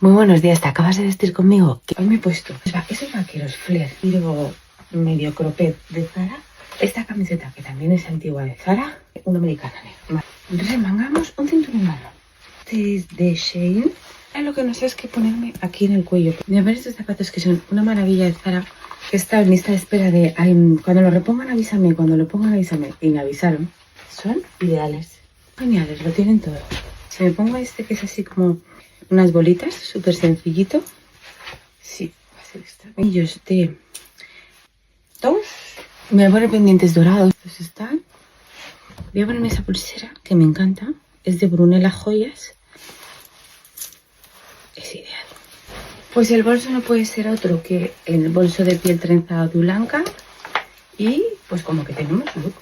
Muy buenos días, ¿te acabas de vestir conmigo? Hoy me he puesto esos vaqueros flare y luego medio cropped de Zara. Esta camiseta que también es antigua de Zara, una americana. Vale. Remangamos un cinturón marrón. Este es de Shein. Lo que no sé es qué ponerme aquí en el cuello. Me ver estos zapatos que son una maravilla de Zara. Que está en lista de espera de cuando lo repongan avísame, cuando lo pongan avísame. Y me avisaron. Son ideales. Geniales, lo tienen todo. Si me pongo este que es así como unas bolitas, súper sencillito. Sí, va a ser extra. Ellos de dos. Me voy a poner pendientes dorados. Estos están. Voy a ponerme esa pulsera que me encanta. Es de Brunella Joyas. Es ideal. Pues el bolso no puede ser otro que el bolso de piel trenzado de Blanca. Y pues como que tenemos look.